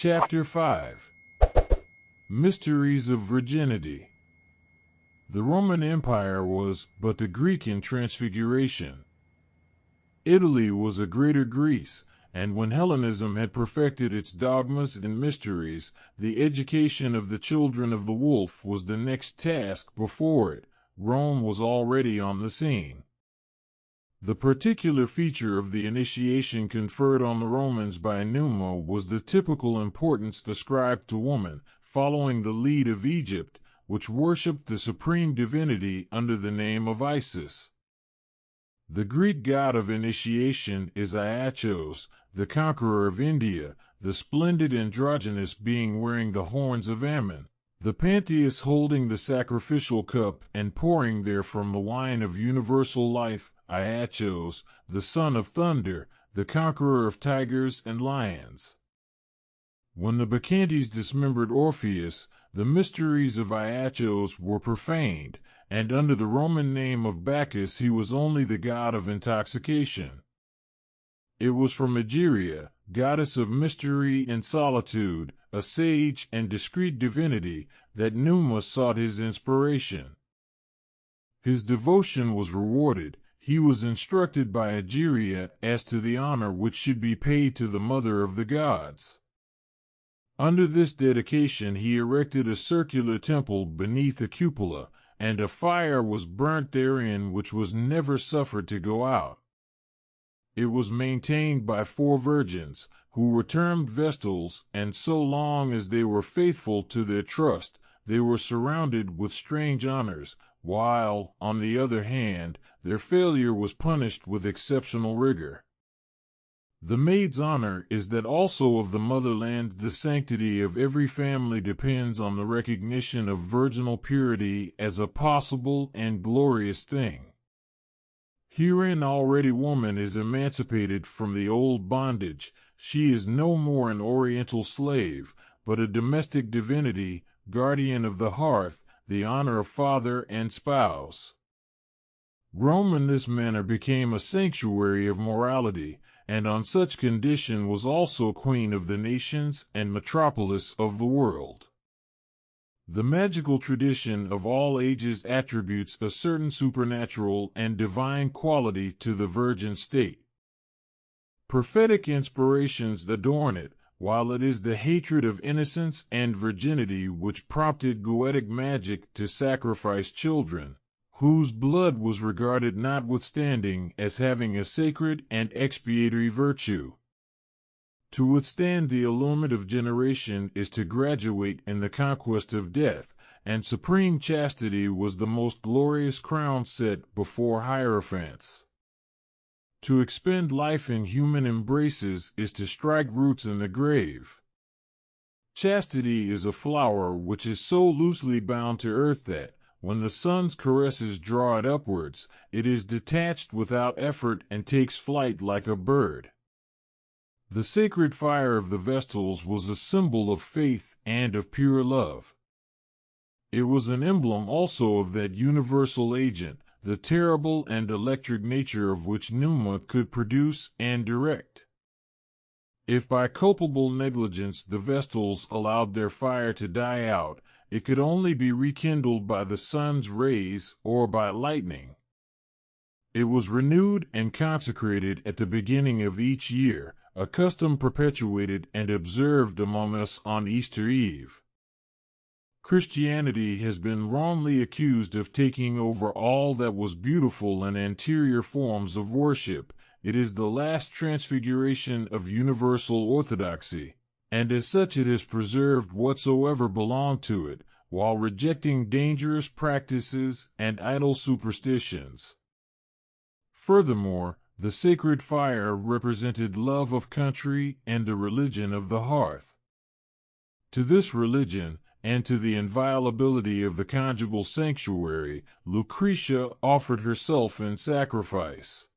Chapter 5 Mysteries of Virginity. The Roman Empire was but the Greek in transfiguration. Italy was a greater Greece, and when Hellenism had perfected its dogmas and mysteries, the education of the children of the wolf was the next task before it. Rome was already on the scene. The particular feature of the initiation conferred on the Romans by Numa was the typical importance ascribed to woman, following the lead of Egypt, which worshipped the Supreme Divinity under the name of Isis. The Greek god of initiation is Iachos, the conqueror of India, the splendid androgynous being wearing the horns of Ammon, the pantheist holding the sacrificial cup and pouring therefrom the wine of universal life, Iachos, the son of thunder, the conqueror of tigers and lions. When the Bacchantes dismembered Orpheus, the mysteries of Iachos were profaned, and under the Roman name of Bacchus he was only the god of intoxication. It was from Egeria, goddess of mystery and solitude, a sage and discreet divinity, that Numa sought his inspiration. His devotion was rewarded. He was instructed by Egeria as to the honor which should be paid to the mother of the gods. Under this dedication he erected a circular temple beneath a cupola, and a fire was burnt therein which was never suffered to go out. It was maintained by 4 virgins, who were termed Vestals, and so long as they were faithful to their trust, they were surrounded with strange honors, while, on the other hand, their failure was punished with exceptional rigor. The maid's honor is that also of the motherland. The sanctity of every family depends on the recognition of virginal purity as a possible and glorious thing. Herein already woman is emancipated from the old bondage. She is no more an oriental slave, but a domestic divinity, guardian of the hearth, the honor of father and spouse. Rome in this manner became a sanctuary of morality, and on such condition was also queen of the nations and metropolis of the world. The magical tradition of all ages attributes a certain supernatural and divine quality to the virgin state. Prophetic inspirations adorn it, while it is the hatred of innocence and virginity which prompted Goetic magic to sacrifice children, whose blood was regarded notwithstanding as having a sacred and expiatory virtue. To withstand the allurement of generation is to graduate in the conquest of death, and supreme chastity was the most glorious crown set before Hierophants. To expend life in human embraces is to strike roots in the grave. Chastity is a flower which is so loosely bound to earth that, when the sun's caresses draw it upwards, it is detached without effort and takes flight like a bird. The sacred fire of the Vestals was a symbol of faith and of pure love. It was an emblem also of that universal agent, the terrible and electric nature of which Numa could produce and direct. If by culpable negligence the Vestals allowed their fire to die out, it could only be rekindled by the sun's rays or by lightning. It was renewed and consecrated at the beginning of each year, a custom perpetuated and observed among us on Easter Eve. Christianity has been wrongly accused of taking over all that was beautiful in anterior forms of worship. It is the last transfiguration of universal orthodoxy, and as such it has preserved whatsoever belonged to it, while rejecting dangerous practices and idle superstitions. Furthermore, the sacred fire represented love of country and the religion of the hearth. To this religion, and to the inviolability of the conjugal sanctuary, Lucretia offered herself in sacrifice.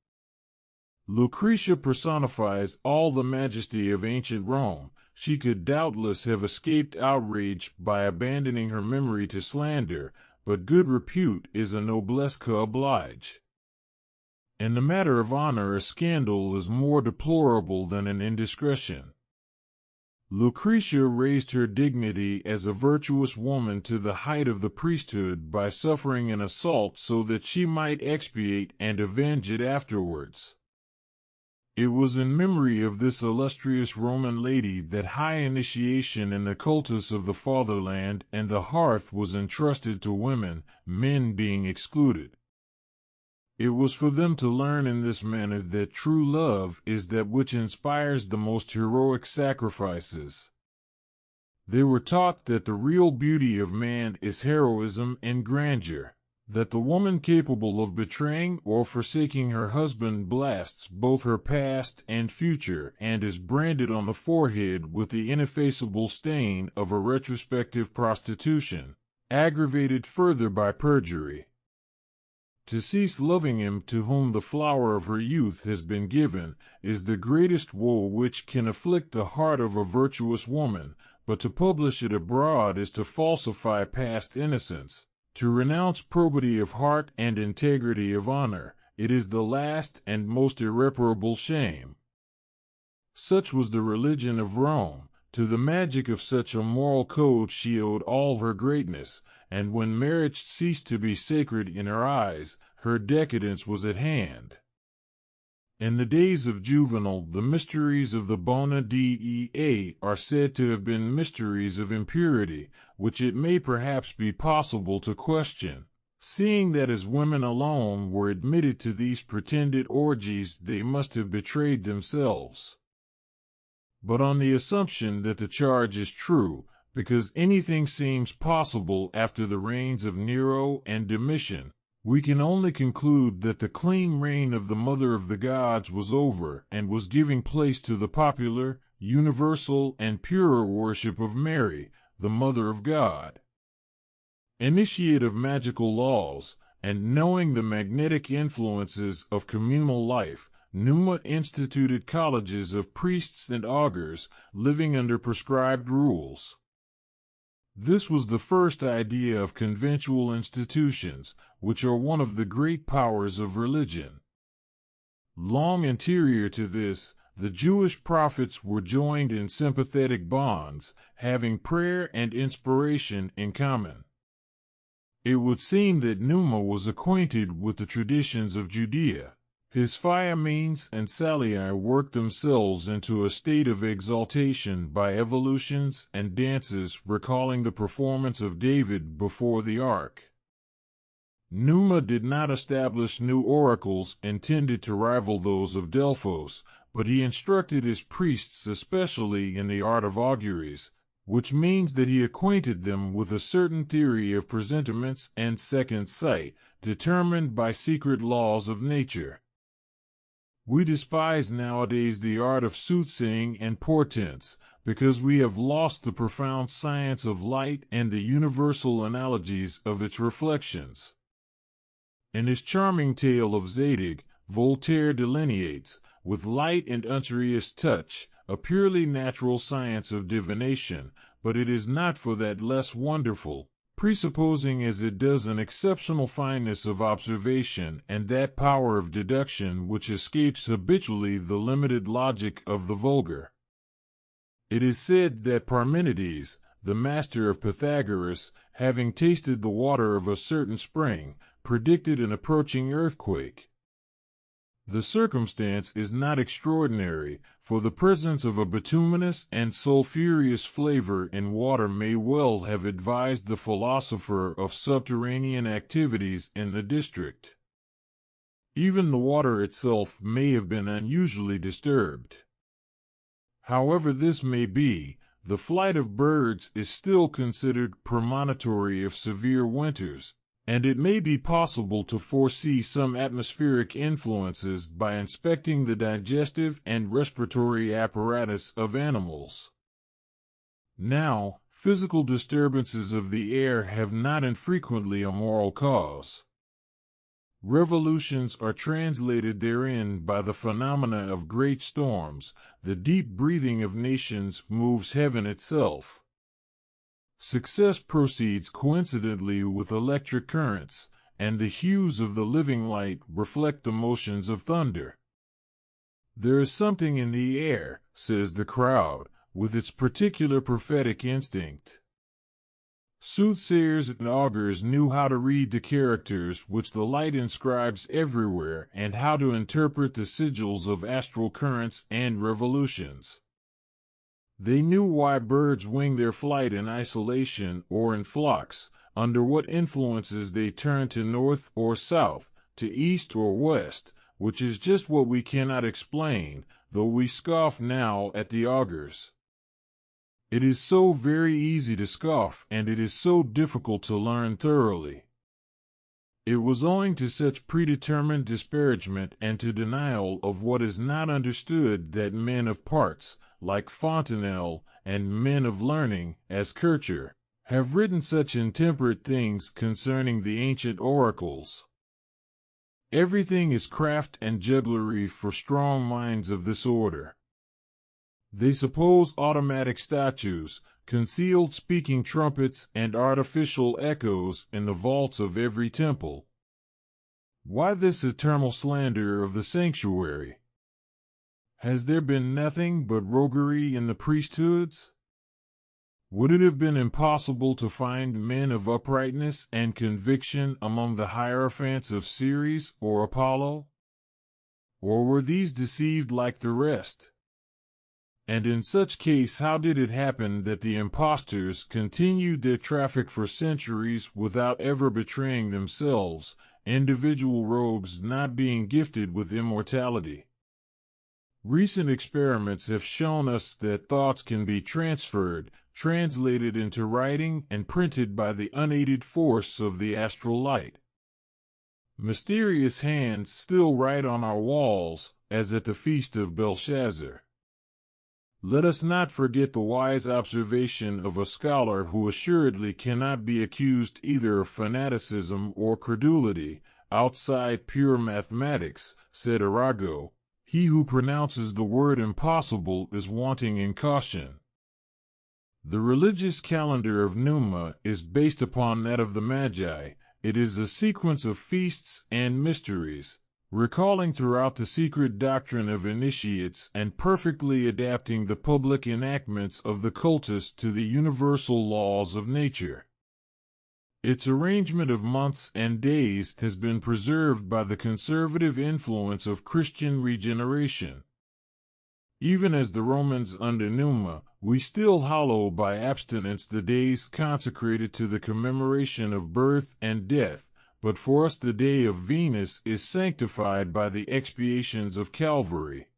Lucretia personifies all the majesty of ancient Rome. She could doubtless have escaped outrage by abandoning her memory to slander, but good repute is a noblesse qu'oblige. In the matter of honor, a scandal is more deplorable than an indiscretion. Lucretia raised her dignity as a virtuous woman to the height of the priesthood by suffering an assault so that she might expiate and avenge it afterwards. It was in memory of this illustrious Roman lady that high initiation in the cultus of the fatherland and the hearth was entrusted to women, men being excluded. It was for them to learn in this manner that true love is that which inspires the most heroic sacrifices. They were taught that the real beauty of man is heroism and grandeur, that the woman capable of betraying or forsaking her husband blasts both her past and future and is branded on the forehead with the ineffaceable stain of a retrospective prostitution, aggravated further by perjury. To cease loving him to whom the flower of her youth has been given is the greatest woe which can afflict the heart of a virtuous woman, but to publish it abroad is to falsify past innocence. To renounce probity of heart and integrity of honor, it is the last and most irreparable shame. Such was the religion of Rome. To the magic of such a moral code she owed all her greatness, and when marriage ceased to be sacred in her eyes, her decadence was at hand. In the days of Juvenal, the mysteries of the bona dea are said to have been mysteries of impurity, which it may perhaps be possible to question, seeing that as women alone were admitted to these pretended orgies they must have betrayed themselves. But on the assumption that the charge is true, because anything seems possible after the reigns of Nero and Domitian, we can only conclude that the clean reign of the Mother of the Gods was over and was giving place to the popular, universal, and purer worship of Mary, the Mother of God. Initiate of magical laws, and knowing the magnetic influences of communal life, Numa instituted colleges of priests and augurs, living under prescribed rules. This was the first idea of conventual institutions, which are one of the great powers of religion. Long anterior to this, the Jewish prophets were joined in sympathetic bonds, having prayer and inspiration in common. It would seem that Numa was acquainted with the traditions of Judea. His Phaemenes and Salii worked themselves into a state of exaltation by evolutions and dances recalling the performance of David before the ark. Numa did not establish new oracles intended to rival those of Delphos, but he instructed his priests especially in the art of auguries, which means that he acquainted them with a certain theory of presentiments and second sight, determined by secret laws of nature. We despise nowadays the art of soothsaying and portents, because we have lost the profound science of light and the universal analogies of its reflections. In his charming tale of Zadig, Voltaire delineates, with light and unserious touch, a purely natural science of divination, but it is not for that less wonderful, presupposing as it does an exceptional fineness of observation and that power of deduction which escapes habitually the limited logic of the vulgar. It is said that Parmenides, the master of Pythagoras, having tasted the water of a certain spring, predicted an approaching earthquake. The circumstance is not extraordinary, for the presence of a bituminous and sulphureous flavor in water may well have advised the philosopher of subterranean activities in the district. Even the water itself may have been unusually disturbed. However this may be, the flight of birds is still considered premonitory of severe winters, and it may be possible to foresee some atmospheric influences by inspecting the digestive and respiratory apparatus of animals. Now, physical disturbances of the air have not infrequently a moral cause. Revolutions are translated therein by the phenomena of great storms. The deep breathing of nations moves heaven itself. Success proceeds coincidentally with electric currents, and the hues of the living light reflect the motions of thunder. There is something in the air, says the crowd, with its particular prophetic instinct. Soothsayers and augurs knew how to read the characters which the light inscribes everywhere and how to interpret the sigils of astral currents and revolutions. They knew why birds wing their flight in isolation or in flocks, under what influences they turn to north or south, to east or west, which is just what we cannot explain, though we scoff now at the augurs. It is so very easy to scoff, and it is so difficult to learn thoroughly. It was owing to such predetermined disparagement and to denial of what is not understood that men of parts, like Fontenelle, and men of learning, as Kircher, have written such intemperate things concerning the ancient oracles. Everything is craft and jugglery for strong minds of this order. They suppose automatic statues, concealed speaking trumpets, and artificial echoes in the vaults of every temple. Why this eternal slander of the sanctuary? Has there been nothing but roguery in the priesthoods? Would it have been impossible to find men of uprightness and conviction among the hierophants of Ceres or Apollo? Or were these deceived like the rest? And in such case, how did it happen that the impostors continued their traffic for centuries without ever betraying themselves, individual rogues not being gifted with immortality? Recent experiments have shown us that thoughts can be transferred, translated into writing, and printed by the unaided force of the astral light. Mysterious hands still write on our walls, as at the feast of Belshazzar. Let us not forget the wise observation of a scholar who assuredly cannot be accused either of fanaticism or credulity, outside pure mathematics, said Arago, "He who pronounces the word impossible is wanting in caution." The religious calendar of Numa is based upon that of the Magi. It is a sequence of feasts and mysteries, recalling throughout the secret doctrine of initiates and perfectly adapting the public enactments of the cultus to the universal laws of nature. Its arrangement of months and days has been preserved by the conservative influence of Christian regeneration. Even as the Romans under Numa, we still hallow by abstinence the days consecrated to the commemoration of birth and death, but for us the day of Venus is sanctified by the expiations of Calvary.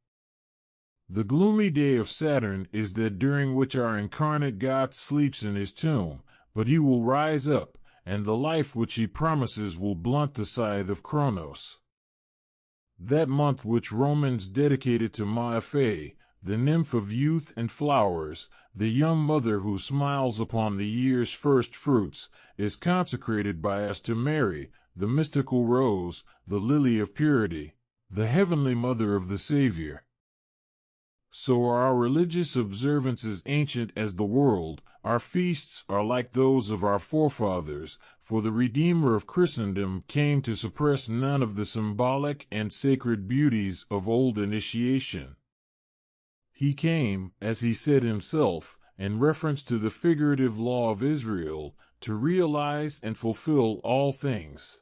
The gloomy day of Saturn is that during which our incarnate God sleeps in his tomb, but he will rise up, and the life which he promises will blunt the scythe of Kronos. That month which Romans dedicated to Maiphae, the nymph of youth and flowers, the young mother who smiles upon the year's first fruits, is consecrated by us to Mary, the mystical rose, the lily of purity, the heavenly mother of the Savior. So are our religious observances ancient as the world. Our feasts are like those of our forefathers, for the Redeemer of Christendom came to suppress none of the symbolic and sacred beauties of old initiation. He came, as he said himself, in reference to the figurative law of Israel, to realize and fulfill all things.